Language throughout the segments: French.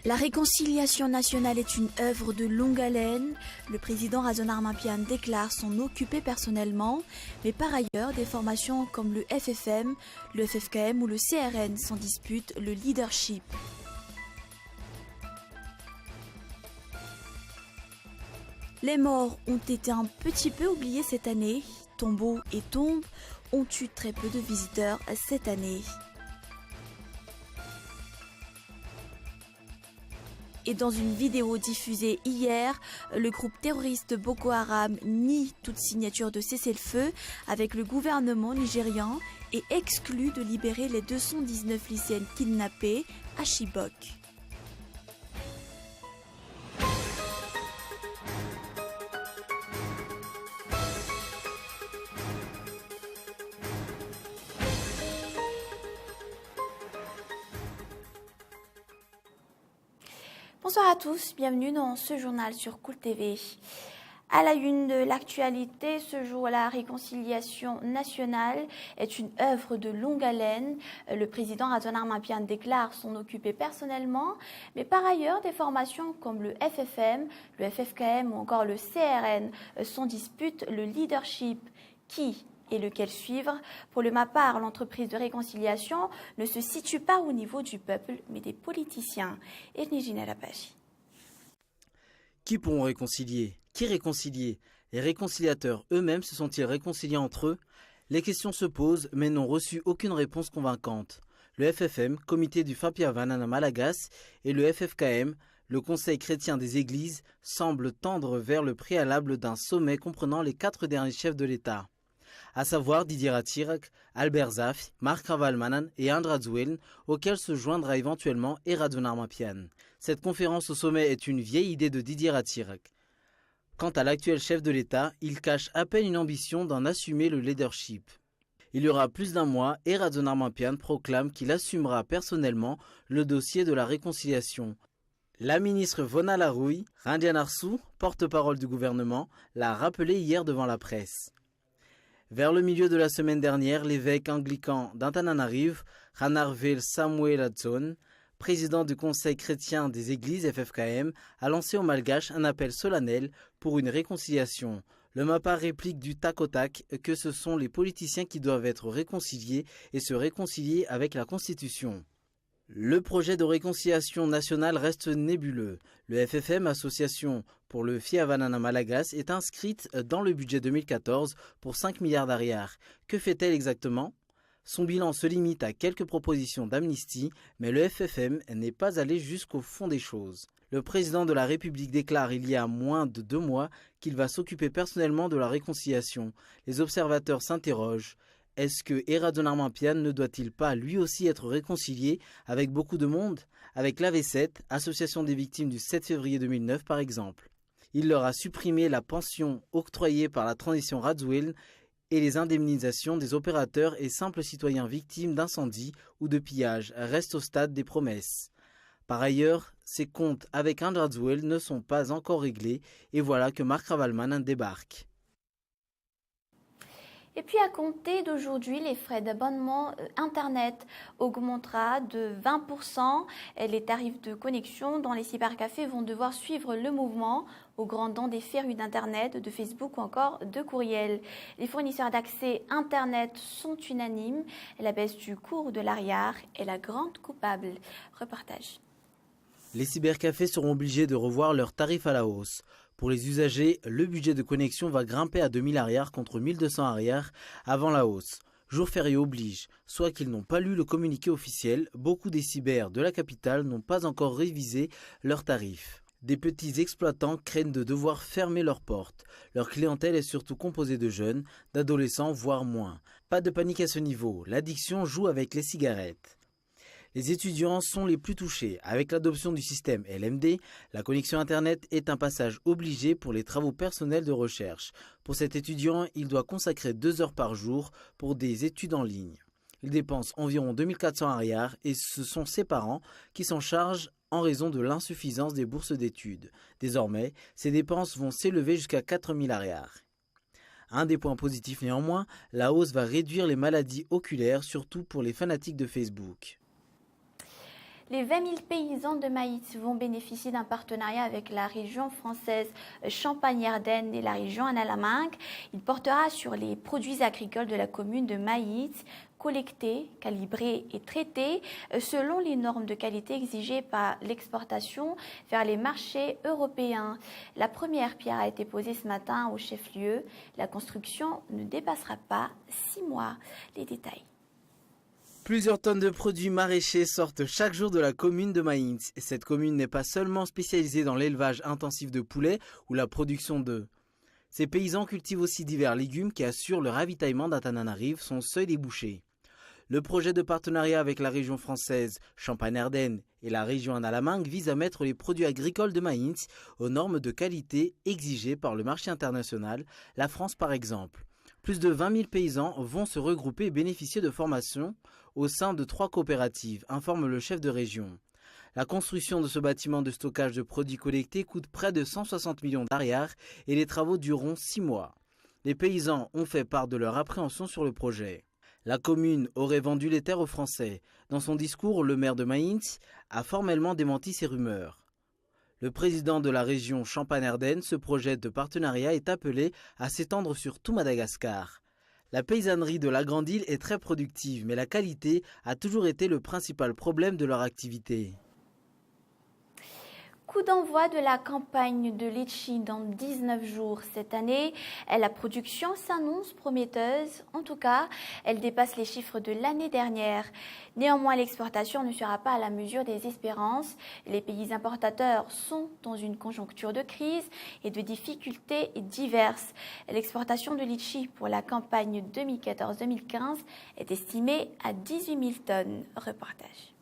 La réconciliation nationale est une œuvre de longue haleine. Le président Razon Armapian déclare s'en occuper personnellement, mais par ailleurs, des formations comme le FFM, le FFKM ou le CRN s'en disputent le leadership. Les morts ont été un petit peu oubliés cette année. Tombeaux et tombes ont eu très peu de visiteurs cette année. Et dans une vidéo diffusée hier, le groupe terroriste Boko Haram nie toute signature de cessez-le-feu avec le gouvernement nigérian et exclut de libérer les 219 lycéennes kidnappées à Chibok. Bonsoir à tous, bienvenue dans ce journal sur Cool TV. À la une de l'actualité, ce jour, la réconciliation nationale est une œuvre de longue haleine. Le président Razon Armapian déclare s'en occuper personnellement, mais par ailleurs, des formations comme le FFM, le FFKM ou encore le CRN s'en disputent le leadership. Qui et lequel suivre? Pour le MAPAR, l'entreprise de réconciliation ne se situe pas au niveau du peuple, mais des politiciens. Et Nijina Lapachi. Qui pourront réconcilier? Qui réconcilier? Les réconciliateurs eux-mêmes se sont-ils réconciliés entre eux? Les questions se posent, mais n'ont reçu aucune réponse convaincante. Le FFM, comité du Fapiavanana Malagas, et le FFKM, le Conseil chrétien des églises, semblent tendre vers le préalable d'un sommet comprenant les 4 derniers chefs de l'État, à savoir Didier Ratsirak, Albert Zaf, Marc Ravalmanan et Andra Zoueln, auquel se joindra éventuellement Razon Armapian. Cette conférence au sommet est une vieille idée de Didier Ratsirak. Quant à l'actuel chef de l'État, il cache à peine une ambition d'en assumer le leadership. Il y aura plus d'un mois, Razon Armapian proclame qu'il assumera personnellement le dossier de la réconciliation. La ministre Vona Larouille, Randian Arsou, porte-parole du gouvernement, l'a rappelé hier devant la presse. Vers le milieu de la semaine dernière, l'évêque anglican d'Antananarive, Ranarvel Samuel Adson, président du Conseil chrétien des églises FFKM, a lancé aux Malgaches un appel solennel pour une réconciliation. Le MAPA réplique du tac au tac que ce sont les politiciens qui doivent être réconciliés et se réconcilier avec la Constitution. Le projet de réconciliation nationale reste nébuleux. Le FFM, Association pour le Fiavanana Malagas, est inscrite dans le budget 2014 pour 5 milliards d'ariars. Que fait-elle exactement? Son bilan se limite à quelques propositions d'amnistie, mais le FFM n'est pas allé jusqu'au fond des choses. Le président de la République déclare il y a moins de 2 mois qu'il va s'occuper personnellement de la réconciliation. Les observateurs s'interrogent. Est-ce que Razon Armapian ne doit-il pas lui aussi être réconcilié avec beaucoup de monde? Avec l'AV7, Association des victimes du 7 février 2009 par exemple. Il leur a supprimé la pension octroyée par la transition Radzouel et les indemnisations des opérateurs et simples citoyens victimes d'incendies ou de pillages restent au stade des promesses. Par ailleurs, ses comptes avec Radzouel ne sont pas encore réglés et voilà que Marc Ravalmanan débarque. Et puis à compter d'aujourd'hui, les frais d'abonnement Internet augmentera de 20% et les tarifs de connexion dans les cybercafés vont devoir suivre le mouvement au grand dam des férus d'Internet, de Facebook ou encore de courriel. Les fournisseurs d'accès Internet sont unanimes. La baisse du cours de l'ariard est la grande coupable. Reportage. Les cybercafés seront obligés de revoir leurs tarifs à la hausse. Pour les usagers, le budget de connexion va grimper à 2000 ariars contre 1200 ariars avant la hausse. Jour férié oblige, soit qu'ils n'ont pas lu le communiqué officiel, beaucoup des cyber de la capitale n'ont pas encore révisé leurs tarifs. Des petits exploitants craignent de devoir fermer leurs portes. Leur clientèle est surtout composée de jeunes, d'adolescents, voire moins. Pas de panique à ce niveau, l'addiction joue avec les cigarettes. Les étudiants sont les plus touchés. Avec l'adoption du système LMD, la connexion Internet est un passage obligé pour les travaux personnels de recherche. Pour cet étudiant, il doit consacrer 2 heures par jour pour des études en ligne. Il dépense environ 2400 ariars et ce sont ses parents qui s'en chargent en raison de l'insuffisance des bourses d'études. Désormais, ces dépenses vont s'élever jusqu'à 4000 ariars. Un des points positifs néanmoins, la hausse va réduire les maladies oculaires, surtout pour les fanatiques de Facebook. Les 20 000 paysans de Maïs vont bénéficier d'un partenariat avec la région française Champagne-Ardenne et la région Anne-Alamingue. Il portera sur les produits agricoles de la commune de Maïs, collectés, calibrés et traités selon les normes de qualité exigées par l'exportation vers les marchés européens. La première pierre a été posée ce matin au chef-lieu. La construction ne dépassera pas 6 mois. Les détails. Plusieurs tonnes de produits maraîchers sortent chaque jour de la commune de Maïns. Et cette commune n'est pas seulement spécialisée dans l'élevage intensif de poulets ou la production d'œufs. Ces paysans cultivent aussi divers légumes qui assurent le ravitaillement d'Antananarivo, son seuil des bouchers. Le projet de partenariat avec la région française Champagne-Ardenne et la région Anne-Alamingue vise à mettre les produits agricoles de Maïns aux normes de qualité exigées par le marché international, la France par exemple. Plus de 20 000 paysans vont se regrouper et bénéficier de formations au sein de 3 coopératives, informe le chef de région. La construction de ce bâtiment de stockage de produits collectés coûte près de 160 millions d'ariars et les travaux dureront 6 mois. Les paysans ont fait part de leur appréhension sur le projet. La commune aurait vendu les terres aux Français. Dans son discours, le maire de Maïns a formellement démenti ces rumeurs. Le président de la région Champagne-Ardenne, ce projet de partenariat est appelé à s'étendre sur tout Madagascar. La paysannerie de la Grande Île est très productive, mais la qualité a toujours été le principal problème de leur activité. Coup d'envoi de la campagne de litchi dans 19 jours cette année. La production s'annonce prometteuse. En tout cas, elle dépasse les chiffres de l'année dernière. Néanmoins, l'exportation ne sera pas à la mesure des espérances. Les pays importateurs sont dans une conjoncture de crise et de difficultés diverses. L'exportation de litchi pour la campagne 2014-2015 est estimée à 18 000 tonnes. Reportage.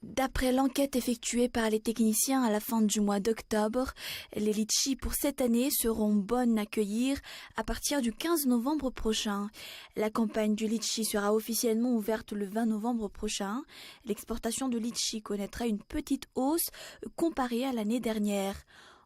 D'après l'enquête effectuée par les techniciens à la fin du mois d'octobre, les litchis pour cette année seront bonnes à cueillir à partir du 15 novembre prochain. La campagne du litchi sera officiellement ouverte le 20 novembre prochain. L'exportation de litchi connaîtra une petite hausse comparée à l'année dernière.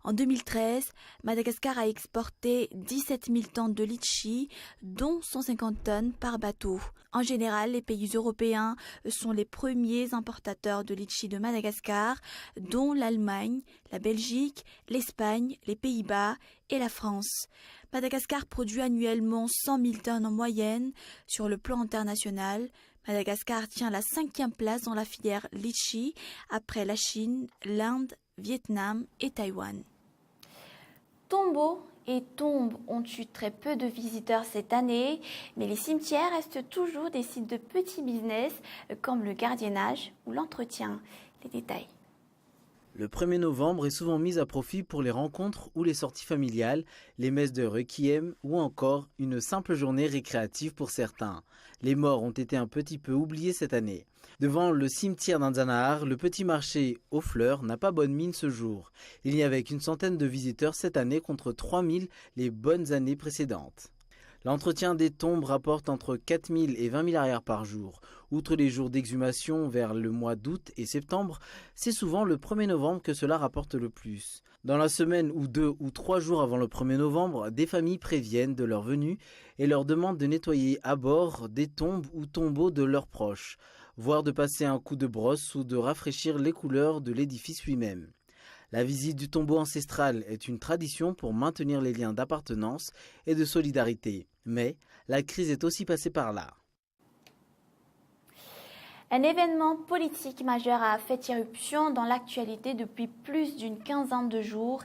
En 2013, Madagascar a exporté 17 000 tonnes de litchi, dont 150 tonnes par bateau. En général, les pays européens sont les premiers importateurs de litchi de Madagascar, dont l'Allemagne, la Belgique, l'Espagne, les Pays-Bas et la France. Madagascar produit annuellement 100 000 tonnes en moyenne. Sur le plan international, Madagascar tient la 5e place dans la filière litchi, après la Chine, l'Inde, Vietnam et Taïwan. Tombeaux et tombes ont eu très peu de visiteurs cette année, mais les cimetières restent toujours des sites de petits business comme le gardiennage ou l'entretien. Les détails. Le 1er novembre est souvent mis à profit pour les rencontres ou les sorties familiales, les messes de requiem ou encore une simple journée récréative pour certains. Les morts ont été un petit peu oubliés cette année. Devant le cimetière d'Anzanahar, le petit marché aux fleurs n'a pas bonne mine ce jour. Il n'y avait qu'une centaine de visiteurs cette année contre 3 000 les bonnes années précédentes. L'entretien des tombes rapporte entre 4 000 et 20 000 arrières par jour. Outre les jours d'exhumation vers le mois d'août et septembre, c'est souvent le 1er novembre que cela rapporte le plus. Dans la semaine ou 2 ou 3 jours avant le 1er novembre, des familles préviennent de leur venue et leur demandent de nettoyer à bord des tombes ou tombeaux de leurs proches, voire de passer un coup de brosse ou de rafraîchir les couleurs de l'édifice lui-même. La visite du tombeau ancestral est une tradition pour maintenir les liens d'appartenance et de solidarité. Mais la crise est aussi passée par là. Un événement politique majeur a fait irruption dans l'actualité depuis plus d'une quinzaine de jours.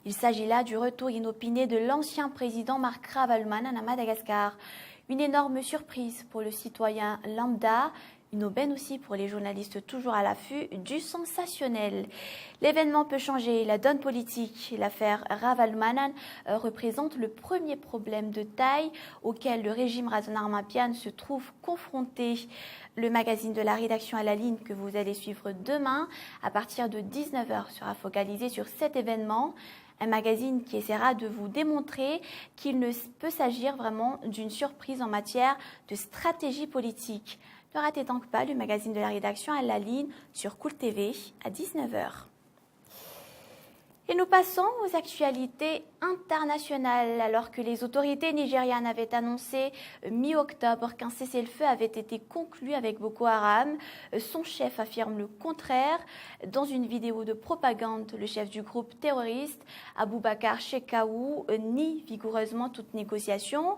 Il s'agit là du retour inopiné de l'ancien président Marc Ravalomanana à Madagascar. Une énorme surprise pour le citoyen lambda. Une aubaine aussi pour les journalistes toujours à l'affût du sensationnel. L'événement peut changer la donne politique. L'affaire Ravalomanana représente le premier problème de taille auquel le régime Razanarmapian se trouve confronté. Le magazine de la rédaction à la ligne que vous allez suivre demain à partir de 19h sera focalisé sur cet événement. Un magazine qui essaiera de vous démontrer qu'il ne peut s'agir vraiment d'une surprise en matière de stratégie politique. Ne ratez donc pas le magazine de la rédaction à la ligne sur Cool TV à 19h. Et nous passons aux actualités internationales. Alors que les autorités nigérianes avaient annoncé mi-octobre qu'un cessez-le-feu avait été conclu avec Boko Haram, son chef affirme le contraire. Dans une vidéo de propagande, le chef du groupe terroriste, Aboubakar Shekau, nie vigoureusement toute négociation.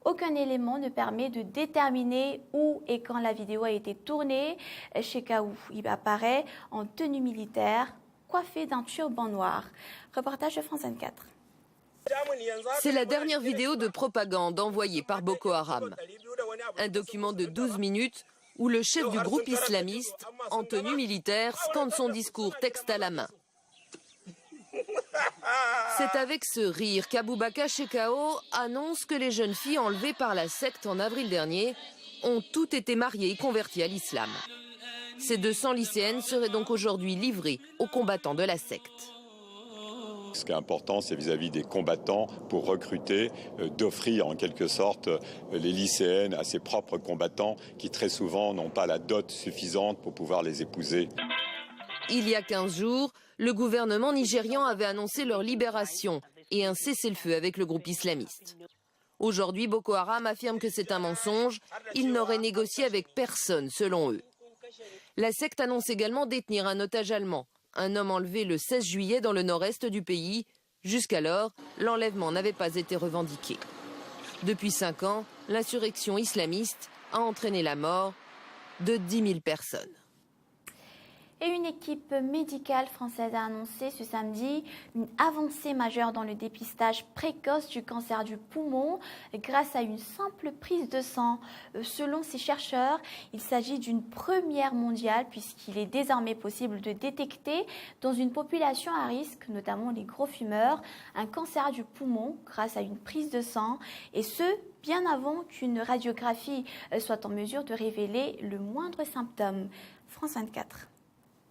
Aucun élément ne permet de déterminer où et quand la vidéo a été tournée. Shekau y apparaît en tenue militaire, coiffé d'un turban noir. Reportage de France 24. C'est la dernière vidéo de propagande envoyée par Boko Haram. Un document de 12 minutes où le chef du groupe islamiste, en tenue militaire, scande son discours texte à la main. C'est avec ce rire qu'Aboubakar Shekau annonce que les jeunes filles enlevées par la secte en avril dernier ont toutes été mariées et converties à l'islam. Ces 200 lycéennes seraient donc aujourd'hui livrées aux combattants de la secte. Ce qui est important, c'est vis-à-vis des combattants, pour recruter, d'offrir en quelque sorte les lycéennes à ses propres combattants qui très souvent n'ont pas la dot suffisante pour pouvoir les épouser. Il y a 15 jours, le gouvernement nigérian avait annoncé leur libération et un cessez-le-feu avec le groupe islamiste. Aujourd'hui, Boko Haram affirme que c'est un mensonge. Ils n'auraient négocié avec personne, selon eux. La secte annonce également détenir un otage allemand, un homme enlevé le 16 juillet dans le nord-est du pays. Jusqu'alors, l'enlèvement n'avait pas été revendiqué. Depuis 5 ans, l'insurrection islamiste a entraîné la mort de 10 000 personnes. Et une équipe médicale française a annoncé ce samedi une avancée majeure dans le dépistage précoce du cancer du poumon grâce à une simple prise de sang. Selon ces chercheurs, il s'agit d'une première mondiale puisqu'il est désormais possible de détecter dans une population à risque, notamment les gros fumeurs, un cancer du poumon grâce à une prise de sang, et ce, bien avant qu'une radiographie soit en mesure de révéler le moindre symptôme. France 24.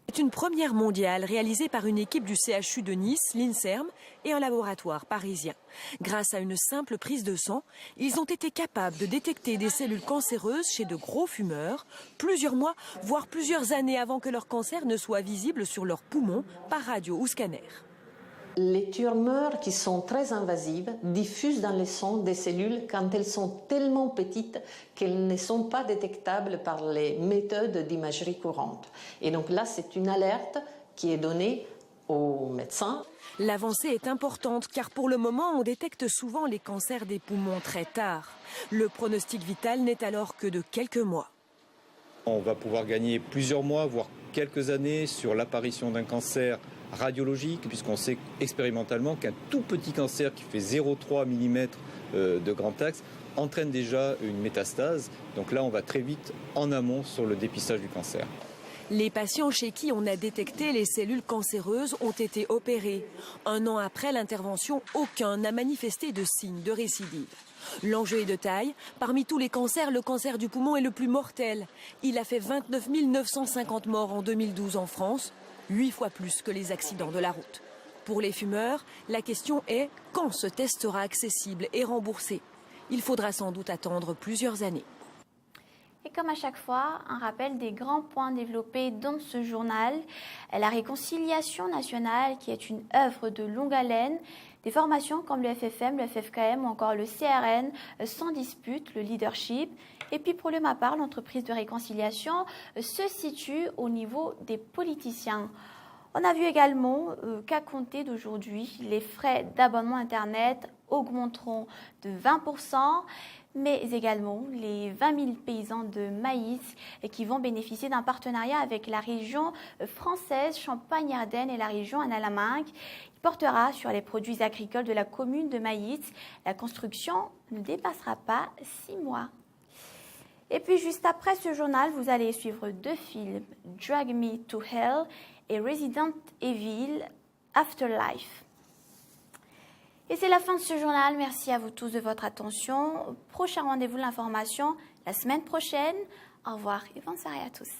C'est une première mondiale réalisée par une équipe du CHU de Nice, l'INSERM, et un laboratoire parisien. Grâce à une simple prise de sang, ils ont été capables de détecter des cellules cancéreuses chez de gros fumeurs, plusieurs mois, voire plusieurs années avant que leur cancer ne soit visible sur leurs poumons par radio ou scanner. Les tumeurs qui sont très invasives diffusent dans le sang des cellules quand elles sont tellement petites qu'elles ne sont pas détectables par les méthodes d'imagerie courante. Et donc là, c'est une alerte qui est donnée aux médecins. L'avancée est importante car pour le moment, on détecte souvent les cancers des poumons très tard. Le pronostic vital n'est alors que de quelques mois. On va pouvoir gagner plusieurs mois, voire quelques années sur l'apparition d'un cancer radiologique, puisqu'on sait expérimentalement qu'un tout petit cancer qui fait 0,3 mm de grand axe entraîne déjà une métastase. Donc là, on va très vite en amont sur le dépistage du cancer. Les patients chez qui on a détecté les cellules cancéreuses ont été opérés. 1 an après l'intervention, aucun n'a manifesté de signes de récidive. L'enjeu est de taille. Parmi tous les cancers, le cancer du poumon est le plus mortel. Il a fait 29 950 morts en 2012 en France, 8 fois plus que les accidents de la route. Pour les fumeurs, la question est quand ce test sera accessible et remboursé. Il faudra sans doute attendre plusieurs années. Et comme à chaque fois, un rappel des grands points développés dans ce journal. La réconciliation nationale, qui est une œuvre de longue haleine. Des formations comme le FFM, le FFKM ou encore le CRN sans dispute, le leadership. Et puis pour le MAPAR, l'entreprise de réconciliation se situe au niveau des politiciens. On a vu également qu'à compter d'aujourd'hui, les frais d'abonnement Internet augmenteront de 20%, mais également les 20 000 paysans de maïs qui vont bénéficier d'un partenariat avec la région française Champagne-Ardenne et la région Anne-Alaminck. Il portera sur les produits agricoles de la commune de Maïs. La construction ne dépassera pas 6 mois. Et puis juste après ce journal, vous allez suivre 2 films, Drag Me to Hell et Resident Evil Afterlife. Et c'est la fin de ce journal. Merci à vous tous de votre attention. Prochain rendez-vous de l'information la semaine prochaine. Au revoir et bonne soirée à tous.